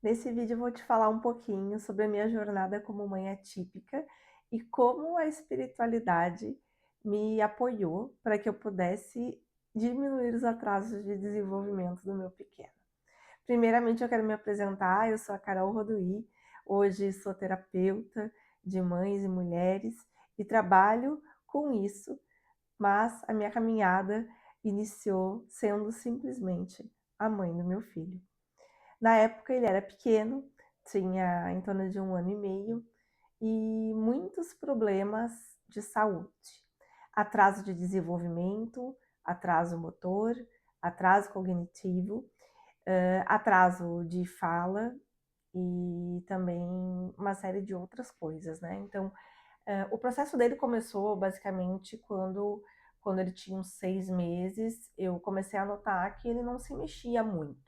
Nesse vídeo eu vou te falar um pouquinho sobre a minha jornada como mãe atípica e como a espiritualidade me apoiou para que eu pudesse diminuir os atrasos de desenvolvimento do meu pequeno. Primeiramente eu quero me apresentar, eu sou a Carol Roduí, hoje sou terapeuta de mães e mulheres e trabalho com isso, mas a minha caminhada iniciou sendo simplesmente a mãe do meu filho. Na época ele era pequeno, tinha em torno de 1 ano e meio, e muitos problemas de saúde. Atraso de desenvolvimento, atraso motor, atraso cognitivo, atraso de fala e também uma série de outras coisas, né. Então, o processo dele começou basicamente quando ele tinha uns 6 meses, eu comecei a notar que ele não se mexia muito.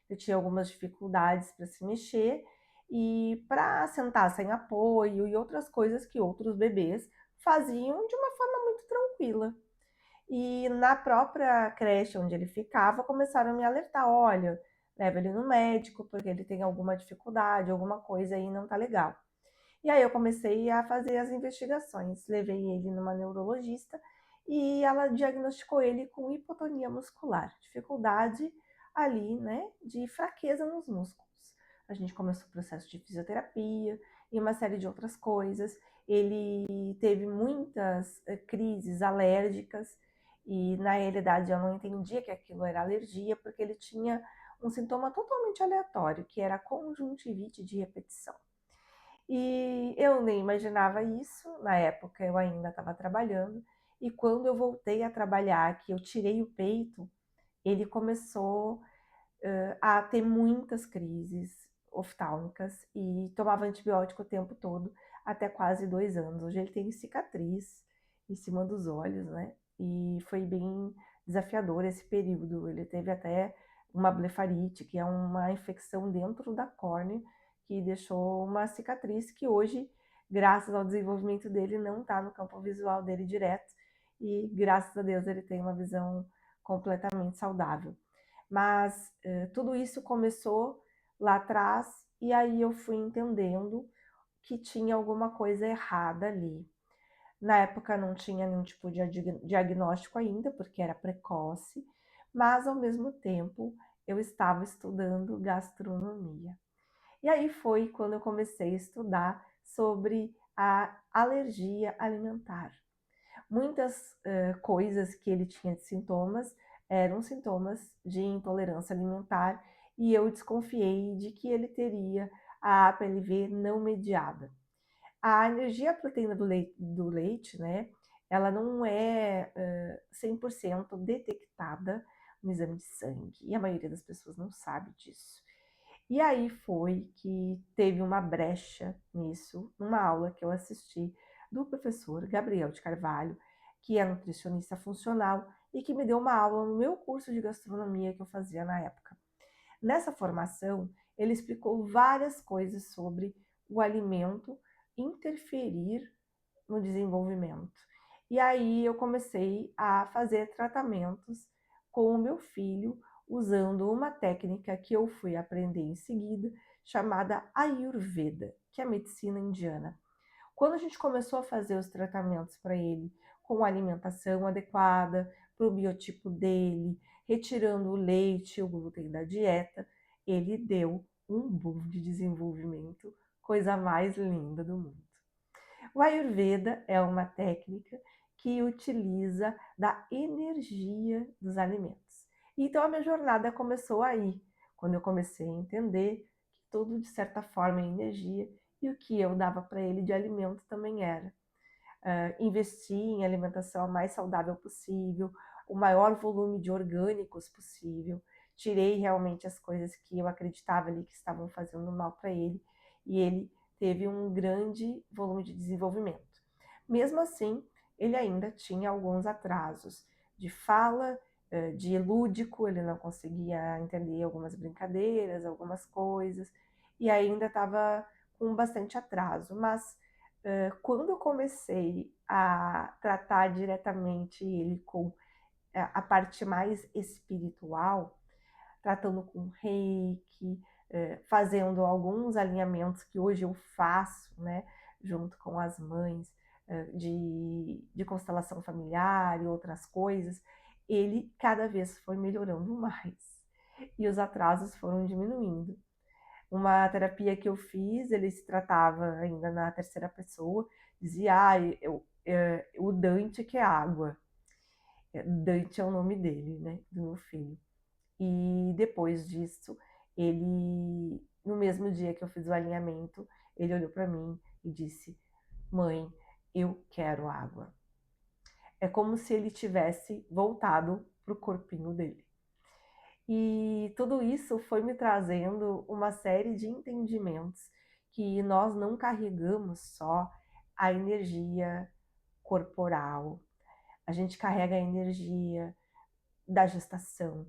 Eu tinha algumas dificuldades para se mexer e para sentar sem apoio e outras coisas que outros bebês faziam de uma forma muito tranquila. E na própria creche onde ele ficava, começaram a me alertar: olha, leva ele no médico, porque ele tem alguma dificuldade, alguma coisa aí não tá legal. E aí eu comecei a fazer as investigações, levei ele numa neurologista e ela diagnosticou ele com hipotonia muscular, dificuldade ali, né, de fraqueza nos músculos. A gente começou o processo de fisioterapia e uma série de outras coisas. Ele teve muitas crises alérgicas e na realidade eu não entendia que aquilo era alergia porque ele tinha um sintoma totalmente aleatório, que era conjuntivite de repetição. E eu nem imaginava isso, na época eu ainda estava trabalhando, e quando eu voltei a trabalhar, que eu tirei o peito, ele começou a ter muitas crises oftálmicas e tomava antibiótico o tempo todo, até quase 2 anos. Hoje ele tem cicatriz em cima dos olhos, né? E foi bem desafiador esse período. Ele teve até uma blefarite, que é uma infecção dentro da córnea, que deixou uma cicatriz que hoje, graças ao desenvolvimento dele, não está no campo visual dele direto. E graças a Deus ele tem uma visão completamente saudável. Mas tudo isso começou lá atrás e aí eu fui entendendo que tinha alguma coisa errada ali. Na época não tinha nenhum tipo de diagnóstico ainda, porque era precoce, mas ao mesmo tempo eu estava estudando gastronomia. E aí foi quando eu comecei a estudar sobre a alergia alimentar. Muitas coisas que ele tinha de sintomas eram sintomas de intolerância alimentar e eu desconfiei de que ele teria a APLV não mediada. A alergia à proteína do leite, né, ela não é 100% detectada no exame de sangue e a maioria das pessoas não sabe disso. E aí foi que teve uma brecha nisso, numa aula que eu assisti do professor Gabriel de Carvalho, que é nutricionista funcional e que me deu uma aula no meu curso de gastronomia que eu fazia na época. Nessa formação, ele explicou várias coisas sobre o alimento interferir no desenvolvimento. E aí eu comecei a fazer tratamentos com o meu filho usando uma técnica que eu fui aprender em seguida, chamada Ayurveda, que é a medicina indiana. Quando a gente começou a fazer os tratamentos para ele com alimentação adequada, para o biotipo dele, retirando o leite e o glúten da dieta, ele deu um boom de desenvolvimento, coisa mais linda do mundo. O Ayurveda é uma técnica que utiliza da energia dos alimentos. Então a minha jornada começou aí, quando eu comecei a entender que tudo de certa forma é energia e o que eu dava para ele de alimento também era. Investir em alimentação a mais saudável possível, o maior volume de orgânicos possível. Tirei realmente as coisas que eu acreditava ali que estavam fazendo mal para ele e ele teve um grande volume de desenvolvimento. Mesmo assim, ele ainda tinha alguns atrasos de fala, de lúdico, ele não conseguia entender algumas brincadeiras, algumas coisas, e ainda estava com bastante atraso, mas quando eu comecei a tratar diretamente ele com a parte mais espiritual, tratando com reiki, fazendo alguns alinhamentos que hoje eu faço, né, junto com as mães, de constelação familiar e outras coisas, ele cada vez foi melhorando mais e os atrasos foram diminuindo. Uma terapia que eu fiz, ele se tratava ainda na terceira pessoa, dizia: "Ah, o Dante que é água". Dante é o nome dele, né, do meu filho. E depois disso, ele, no mesmo dia que eu fiz o alinhamento, ele olhou para mim e disse: "Mãe, eu quero água". É como se ele tivesse voltado pro corpinho dele. E tudo isso foi me trazendo uma série de entendimentos que nós não carregamos só a energia corporal, a gente carrega a energia da gestação,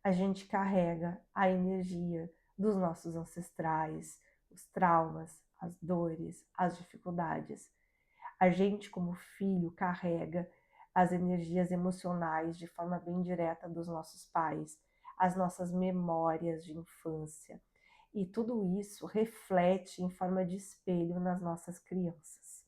a gente carrega a energia dos nossos ancestrais, os traumas, as dores, as dificuldades. A gente, como filho, carrega as energias emocionais de forma bem direta dos nossos pais, as nossas memórias de infância. E tudo isso reflete em forma de espelho nas nossas crianças.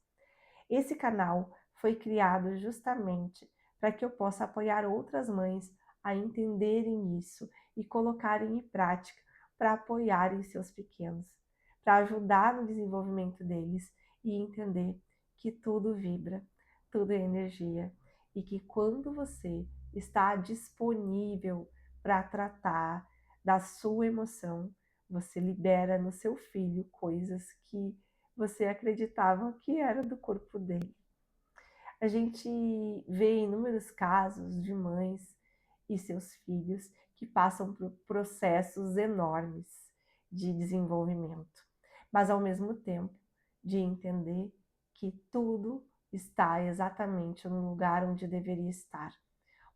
Esse canal foi criado justamente para que eu possa apoiar outras mães a entenderem isso e colocarem em prática para apoiarem seus pequenos, para ajudar no desenvolvimento deles e entender que tudo vibra, tudo é energia e que quando você está disponível para tratar da sua emoção, você libera no seu filho coisas que você acreditava que era do corpo dele. A gente vê inúmeros casos de mães e seus filhos que passam por processos enormes de desenvolvimento, mas ao mesmo tempo de entender que tudo está exatamente no lugar onde deveria estar.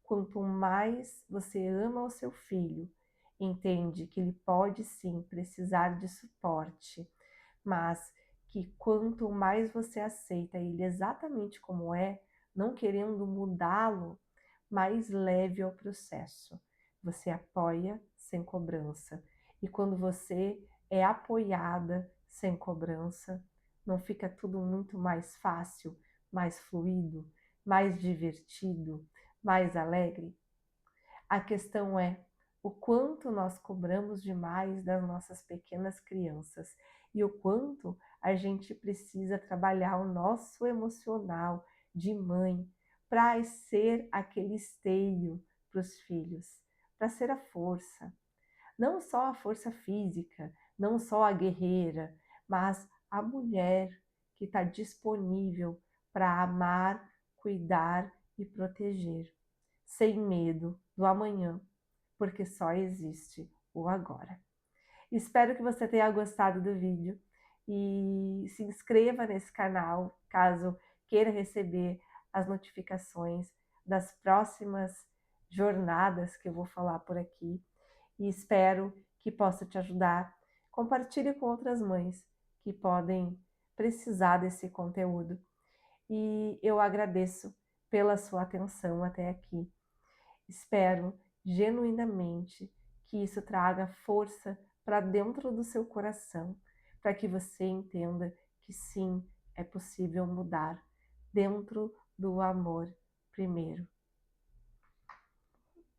Quanto mais você ama o seu filho, entende que ele pode sim precisar de suporte, mas que quanto mais você aceita ele exatamente como é, não querendo mudá-lo, mais leve é o processo. Você apoia sem cobrança. E quando você é apoiada sem cobrança, não fica tudo muito mais fácil, mais fluido, mais divertido, mais alegre? A questão é o quanto nós cobramos demais das nossas pequenas crianças e o quanto a gente precisa trabalhar o nosso emocional de mãe para ser aquele esteio para os filhos, para ser a força, não só a força física, não só a guerreira, mas a mulher que está disponível para amar, cuidar e proteger, sem medo do amanhã, porque só existe o agora. Espero que você tenha gostado do vídeo e se inscreva nesse canal caso queira receber as notificações das próximas jornadas que eu vou falar por aqui e espero que possa te ajudar. Compartilhe com outras mães que podem precisar desse conteúdo e eu agradeço pela sua atenção até aqui. Espero genuinamente que isso traga força para dentro do seu coração, para que você entenda que sim, é possível mudar dentro do amor primeiro.